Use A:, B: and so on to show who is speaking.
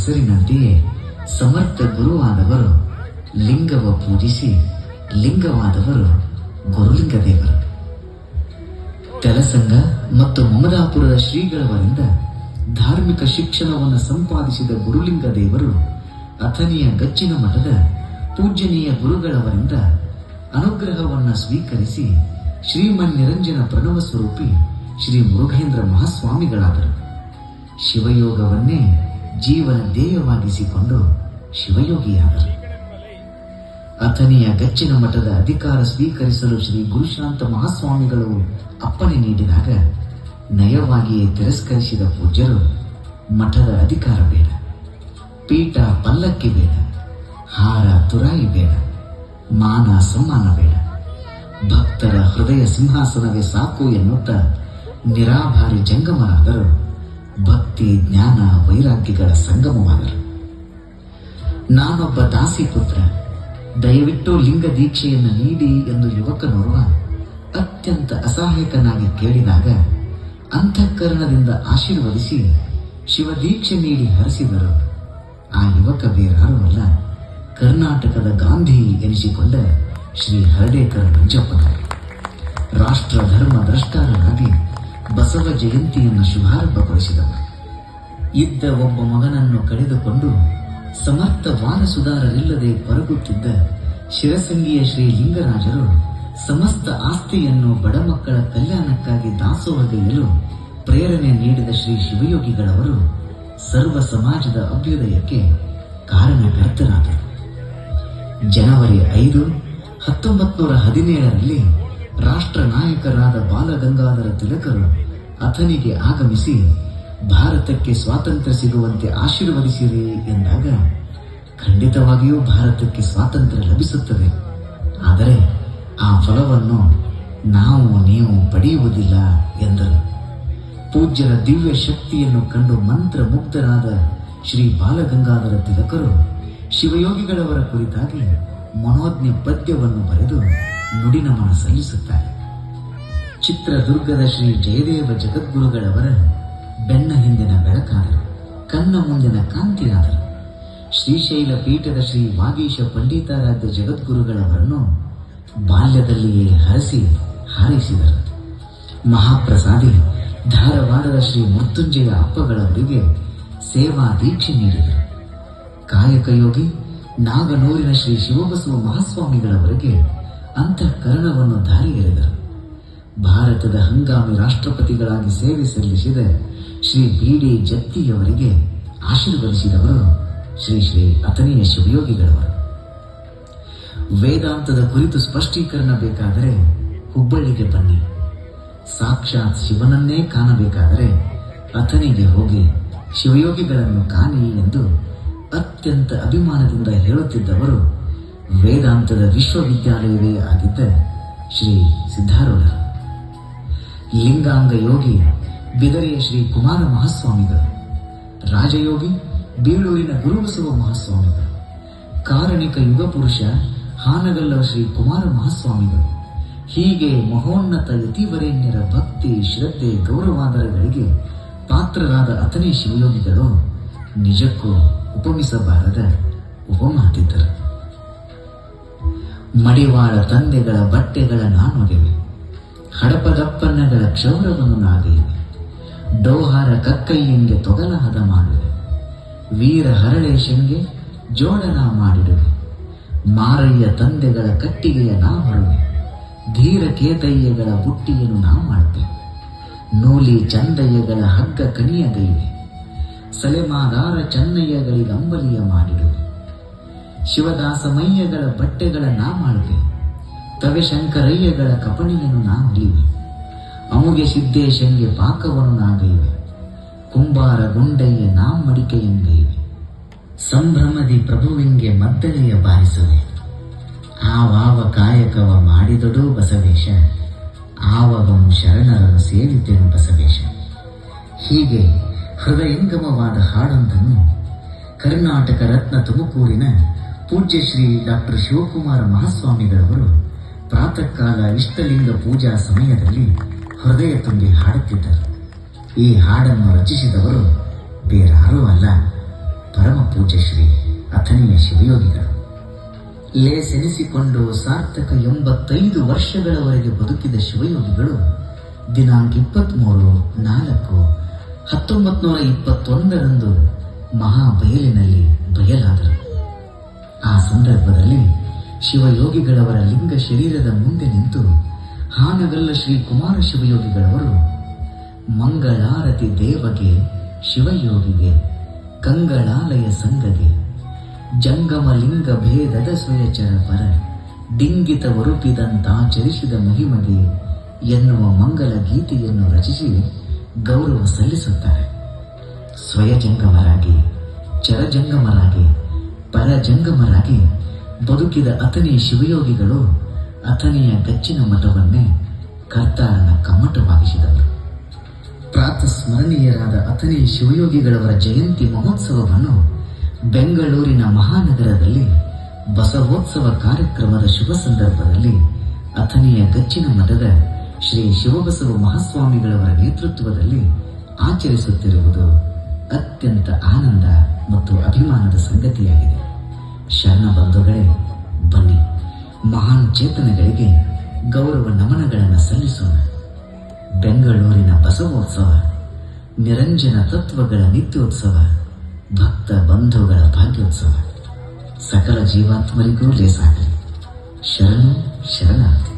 A: ಹೆಸರಿನಂತೆಯೇ ಸಮರ್ಥ ಗುರುವಾದವರು ಲಿಂಗವ ಪೂಜಿಸಿ ಲಿಂಗವಾದವರು ಗುರುಲಿಂಗದೇವರು. ತೆಲಸಂಗ ಮತ್ತು ಮಮದಾಪುರದ ಶ್ರೀಗಳವರಿಂದ ಧಾರ್ಮಿಕ ಶಿಕ್ಷಣವನ್ನು ಸಂಪಾದಿಸಿದ ಗುರುಲಿಂಗದೇವರು ಅಥಣಿಯ ಗಚ್ಚಿನ ಮಠದ ಪೂಜ್ಯನೀಯ ಗುರುಗಳವರಿಂದ ಅನುಗ್ರಹವನ್ನು ಸ್ವೀಕರಿಸಿ ಶ್ರೀಮನ್ನಿರಂಜನ ಪ್ರಣವ ಸ್ವರೂಪಿ ಶ್ರೀ ಮುರುಘೇಂದ್ರ ಮಹಾಸ್ವಾಮಿಗಳಾದರು. ಶಿವಯೋಗವನ್ನೇ ಜೀವನ ಧ್ಯೇಯವಾಗಿಸಿಕೊಂಡು ಶಿವಯೋಗಿಯಾದರು. ಅಥಣಿಯ ಗಚ್ಚಿನ ಮಠದ ಅಧಿಕಾರ ಸ್ವೀಕರಿಸಲು ಶ್ರೀ ಗುರುಶಾಂತ ಮಹಾಸ್ವಾಮಿಗಳು ಅಪ್ಪಣೆ ನೀಡಿದಾಗ ನಯವಾಗಿಯೇ ತಿರಸ್ಕರಿಸಿದ ಪೂಜ್ಯರು, ಮಠದ ಅಧಿಕಾರ ಬೇಡ, ಪೀಠ ಪಲ್ಲಕ್ಕಿ ಬೇಡ, ಹಾರ ತುರಾಯಿ ಬೇಡ, ಮಾನ ಸಮ್ಮಾನ ಬೇಡ, ಭಕ್ತರ ಹೃದಯ ಸಿಂಹಾಸನವೇ ಸಾಕು ಎನ್ನುತ್ತಾ ನಿರಾಭಾರಿ ಜಂಗಮರಾದರು. ಭಕ್ತಿ ಜ್ಞಾನ ವೈರಾಗ್ಯಗಳ ಸಂಗಮವಾದರು. ನಾನೊಬ್ಬ ದಾಸಿ ಪುತ್ರ, ದಯವಿಟ್ಟು ಲಿಂಗ ದೀಕ್ಷೆಯನ್ನು ನೀಡಿ ಎಂದು ಯುವಕನೋರ್ವ ಅತ್ಯಂತ ಅಸಹಾಯಕನಾಗಿ ಕೇಳಿದಾಗ ಅಂತಃಕರಣದಿಂದ ಆಶೀರ್ವದಿಸಿ ಶಿವದೀಕ್ಷೆ ನೀಡಿ ಹರಿಸಿದರು. ಆ ಯುವಕ ಬೇರಾರೂ ಅಲ್ಲ, ಕರ್ನಾಟಕದ ಗಾಂಧಿ ಎನಿಸಿಕೊಂಡ ಶ್ರೀ ಹರ್ಡೇಕರ್ ಮಂಜಪ್ಪನವರು. ರಾಷ್ಟ್ರ ಧರ್ಮ ದ್ರಷ್ಟಾರರಾಗಿ ಬಸವ ಜಯಂತಿಯನ್ನು ಶುಭಾರಂಭಗೊಳಿಸಿದವರು. ಇದ್ದ ಒಬ್ಬ ಮಗನನ್ನು ಕಳೆದುಕೊಂಡು ಸಮರ್ಥ ವಾರಸುದಾರರಿಲ್ಲದೆ ಕೊರಗುತ್ತಿದ್ದ ಶಿರಸಂಗಿಯ ಶ್ರೀ ಲಿಂಗರಾಜರು ಸಮಸ್ತ ಆಸ್ತಿಯನ್ನು ಬಡ ಮಕ್ಕಳ ಕಲ್ಯಾಣಕ್ಕಾಗಿ ದಾಸೋಹಗೈಯಲು ಪ್ರೇರಣೆ ನೀಡಿದ ಶ್ರೀ ಶಿವಯೋಗಿಗಳವರು ಸರ್ವ ಸಮಾಜದ ಅಭ್ಯುದಯಕ್ಕೆ ಕಾರಣಕರ್ತರಾದರು. ಜನವರಿ 5, 1917ರಲ್ಲಿ ರಾಷ್ಟ್ರ ನಾಯಕರಾದ ಬಾಲಗಂಗಾಧರ ತಿಲಕರು ಅಥಣಿಗೆ ಆಗಮಿಸಿ ಭಾರತಕ್ಕೆ ಸ್ವಾತಂತ್ರ್ಯ ಸಿಗುವಂತೆ ಆಶೀರ್ವದಿಸಿರಿ ಎಂದಾಗ ಖಂಡಿತವಾಗಿಯೂ ಭಾರತಕ್ಕೆ ಸ್ವಾತಂತ್ರ್ಯ ಲಭಿಸುತ್ತದೆ, ಆದರೆ ಆ ಫಲವನ್ನು ನಾವು ನೀವು ಪಡೆಯುವುದಿಲ್ಲ ಎಂದರು. ಪೂಜ್ಯರ ದಿವ್ಯ ಶಕ್ತಿಯನ್ನು ಕಂಡು ಮಂತ್ರ ಮುಗ್ಧರಾದ ಶ್ರೀ ಬಾಲಗಂಗಾಧರ ತಿಲಕರು ಶಿವಯೋಗಿಗಳವರ ಕುರಿತಾಗಿ ಮನೋಜ್ಞ ಪದ್ಯವನ್ನು ಬರೆದು ನುಡಿನಮನ ಸಲ್ಲಿಸುತ್ತಾರೆ. ಚಿತ್ರದುರ್ಗದ ಶ್ರೀ ಜಯದೇವ ಜಗದ್ಗುರುಗಳವರ ಬೆನ್ನ ಹಿಂದಿನ ಬೆಳಕಾದರು, ಕಣ್ಣ ಮುಂದಿನ ಕಾಂತಿಯಾದರು. ಶ್ರೀಶೈಲ ಪೀಠದ ಶ್ರೀ ವಾಗೀಶ ಪಂಡಿತಾರಾಧ್ಯ ಜಗದ್ಗುರುಗಳವರನ್ನು ಬಾಲ್ಯದಲ್ಲಿಯೇ ಹರಸಿ ಹಾರೈಸಿದರು. ಮಹಾಪ್ರಸಾದಿ ಧಾರವಾಡದ ಶ್ರೀ ಮೃತ್ಯುಂಜಯ ಅಪ್ಪಗಳವರಿಗೆ ಸೇವಾ ದೀಕ್ಷೆ ನೀಡಿದರು. ಕಾಯಕಯೋಗಿ ನಾಗನೂರಿನ ಶ್ರೀ ಶಿವಬಸವ ಮಹಾಸ್ವಾಮಿಗಳವರಿಗೆ ಅಂತಃಕರಣವನ್ನು ದಾರಿ ಎರೆದರು. ಭಾರತದ ಹಂಗಾಮಿ ರಾಷ್ಟ್ರಪತಿಗಳಾಗಿ ಸೇವೆ ಸಲ್ಲಿಸಿದ ಶ್ರೀ ಬಿ.ಡಿ. ಜತ್ತಿಯವರಿಗೆ ಆಶೀರ್ವದಿಸಿದವರು ಶ್ರೀ ಶ್ರೀ ಅಥಣಿಯ ಶಿವಯೋಗಿಗಳವರು. ವೇದಾಂತದ ಕುರಿತು ಸ್ಪಷ್ಟೀಕರಣ ಬೇಕಾದರೆ ಹುಬ್ಬಳ್ಳಿಗೆ ಬನ್ನಿ, ಸಾಕ್ಷಾತ್ ಶಿವನನ್ನೇ ಕಾಣಬೇಕಾದರೆ ಅಥಣಿಗೆ ಹೋಗಿ ಶಿವಯೋಗಿಗಳನ್ನು ಕಾಣಿ ಎಂದು ಅತ್ಯಂತ ಅಭಿಮಾನದಿಂದ ಹೇಳುತ್ತಿದ್ದವರು ವೇದಾಂತದ ವಿಶ್ವವಿದ್ಯಾಲಯವೇ ಆಗಿದ್ದ ಶ್ರೀ ಸಿದ್ಧಾರೂಢರು. ಲಿಂಗಾಂಗ ಯೋಗಿ ಬಿದರೆಯ ಶ್ರೀ ಕುಮಾರ ಮಹಾಸ್ವಾಮಿಗಳು, ರಾಜಯೋಗಿ ಬೀಳೂರಿನ ಗುರುಬಸವ ಮಹಾಸ್ವಾಮಿಗಳು, ಕಾರಣಿಕ ಯುಗ ಪುರುಷ ಹಾನಗಲ್ಲವ ಶ್ರೀ ಕುಮಾರ ಮಹಾಸ್ವಾಮಿಗಳು, ಹೀಗೆ ಮಹೋನ್ನತ ಯತಿವರೇಣ್ಯರ ಭಕ್ತಿ ಶ್ರದ್ಧೆ ಗೌರವಾದರಗಳಿಗೆ ಪಾತ್ರರಾದ ಅಥಣಿ ಶಿವಯೋಗಿಗಳು ನಿಜಕ್ಕೂ ಉಪಮಿಸಬಾರದ ಉಪಮಾತಿದ್ದರು. ಮಡಿವಾಳ ತಂದೆಗಳ ಬಟ್ಟೆಗಳ ನಾನೊಗೆವೆ, ಹಡಪದಪ್ಪನ್ನಗಳ ಕ್ಷೌರವನ್ನು ನಾಗೆಯುವೆ, ಡೋಹಾರ ಕಕ್ಕಯ್ಯಂಗೆ ತೊಗಲ ಹದ ಮಾಡುವೆ, ವೀರ ಹರಳೇಶಂಗೆ ಜೋಡನ ಮಾಡಿಡುವೆ, ಮಾರಯ್ಯ ತಂದೆಗಳ ಕಟ್ಟಿಗೆಯ ನಾ ಹೊರುವೆ, ಧೀರ ಕೇತಯ್ಯಗಳ ಬುಟ್ಟಿಯನ್ನು ನಾ ಮಾಡುವೆ, ನೂಲಿ ಚಂದಯ್ಯಗಳ ಹಗ್ಗ ಕಣಿಯಗೈವೆ, ಸಲೆಮಾದಾರ ಚನ್ನಯ್ಯಗಳಿಗೆ ಅಂಬಲಿಯ ಮಾಡಿಡುವೆ, ಶಿವದಾಸಮಯ್ಯಗಳ ಬಟ್ಟೆಗಳ ನಾ ಮಾಡುವೆ, ತವೆಶಂಕರಯ್ಯಗಳ ಕಪಣಿಯನ್ನು ನಾ ಹೊಲಿವೆ, ಅಮುಗೆ ಸಿದ್ದೇಶಂಗೆ ಪಾಕವನ್ನು ನಾಗೈವೆ, ಕುಂಬಾರ ಗುಂಡಯ್ಯ ನಾ ಮಡಿಕೆಯಂಗೈವೆ, ಸಂಭ್ರಮದಿ ಪ್ರಭುವಿಂಗೆ ಮದ್ದಳೆಯ ಬಾರಿಸುವೆ, ಆವಾವ ಕಾಯಕವ ಮಾಡಿದೊಡೂ ಬಸವೇಶ, ಆವಗಂ ಶರಣರನ್ನು ಸೇವಿತೆನು ಬಸವೇಶ. ಹೀಗೆ ಹೃದಯಂಗಮವಾದ ಹಾಡೊಂದನ್ನು ಕರ್ನಾಟಕ ರತ್ನ ತುಮಕೂರಿನ ಪೂಜ್ಯ ಶ್ರೀ ಡಾಕ್ಟರ್ ಶಿವಕುಮಾರ ಮಹಾಸ್ವಾಮಿಗಳವರು ಪ್ರಾತಃ ಕಾಲ ಇಷ್ಟಲಿಂಗ ಪೂಜಾ ಸಮಯದಲ್ಲಿ ಹೃದಯ ತುಂಬಿ ಹಾಡುತ್ತಿದ್ದರು. ಈ ಹಾಡನ್ನು ರಚಿಸಿದವರು ಬೇರಾರೂ ಅಲ್ಲ, ಪರಮ ಪೂಜ್ಯ ಶ್ರೀ ಅಥಣಿಯ ಶಿವಯೋಗಿಗಳು. ಲೇಸೆನಿಸಿಕೊಂಡು ಸಾರ್ಥಕ 85 ವರ್ಷಗಳವರೆಗೆ ಬದುಕಿದ ಶಿವಯೋಗಿಗಳು ದಿನಾಂಕ 23/4/1921 ಮಹಾಬಯಲಿನಲ್ಲಿ ಬಯಲಾದರು. ಆ ಸಂದರ್ಭದಲ್ಲಿ ಶಿವಯೋಗಿಗಳವರ ಲಿಂಗ ಶರೀರದ ಮುಂದೆ ನಿಂತು ಹಾನಗಲ್ಲ ಶ್ರೀ ಕುಮಾರ ಶಿವಯೋಗಿಗಳವರು ಮಂಗಳಾರತಿ ದೇವಗೆ ಶಿವಯೋಗಿಗೆ ಕಂಗಳಾಲಯ ಸಂಗಗೆ ಜಂಗಮ ಲಿಂಗ ಭೇದದ ಸ್ವಯಚರ ಪರ ಡಿಂಗಿತ ವರುಪಿದಂತಾಚರಿಸಿದ ಮಹಿಮಗೆ ಎನ್ನುವ ಮಂಗಲ ಗೀತೆಯನ್ನು ರಚಿಸಿ ಗೌರವ ಸಲ್ಲಿಸುತ್ತಾರೆ. ಸ್ವಯಜಂಗಮರಾಗಿ, ಚರಜಂಗಮರಾಗಿ, ಪರಜಂಗಮರಾಗಿ ಬದುಕಿದ ಅಥಣಿ ಶಿವಯೋಗಿಗಳು ಅಥಣಿಯ ಗಚ್ಚಿನ ಮಠವನ್ನೇ ಕರ್ತಾರನ ಕಮ್ಮಟವಾಗಿಸಿದರು. ಪ್ರಾತಸ್ಮರಣೀಯರಾದ ಅಥಣಿ ಶಿವಯೋಗಿಗಳವರ ಜಯಂತಿ ಮಹೋತ್ಸವವನ್ನು ಬೆಂಗಳೂರಿನ ಮಹಾನಗರದಲ್ಲಿ ಬಸವೋತ್ಸವ ಕಾರ್ಯಕ್ರಮದ ಶುಭ ಸಂದರ್ಭದಲ್ಲಿ ಅಥಣಿಯ ಗಚ್ಚಿನ ಮಠದ ಶ್ರೀ ಶಿವಬಸವ ಮಹಾಸ್ವಾಮಿಗಳವರ ನೇತೃತ್ವದಲ್ಲಿ ಆಚರಿಸುತ್ತಿರುವುದು ಅತ್ಯಂತ ಆನಂದ ಮತ್ತು ಅಭಿಮಾನದ ಸಂಗತಿಯಾಗಿದೆ. ಶರಣ ಬಂಧುಗಳೇ, ಬನ್ನಿ ಮಹಾನ್ ಚೇತನಗಳಿಗೆ ಗೌರವ ನಮನಗಳನ್ನು ಸಲ್ಲಿಸೋಣ. ಬೆಂಗಳೂರಿನ ಬಸವೋತ್ಸವ ನಿರಂಜನ ತತ್ವಗಳ ನಿತ್ಯೋತ್ಸವ, ಭಕ್ತ ಬಂಧುಗಳ ಭಾಗ್ಯೋತ್ಸವ ಸಕಲ ಜೀವಾತ್ಮರಿಗೂ ಲೇಸಾಗಲಿ. ಶರಣು ಶರಣಾರ್ಥಿ.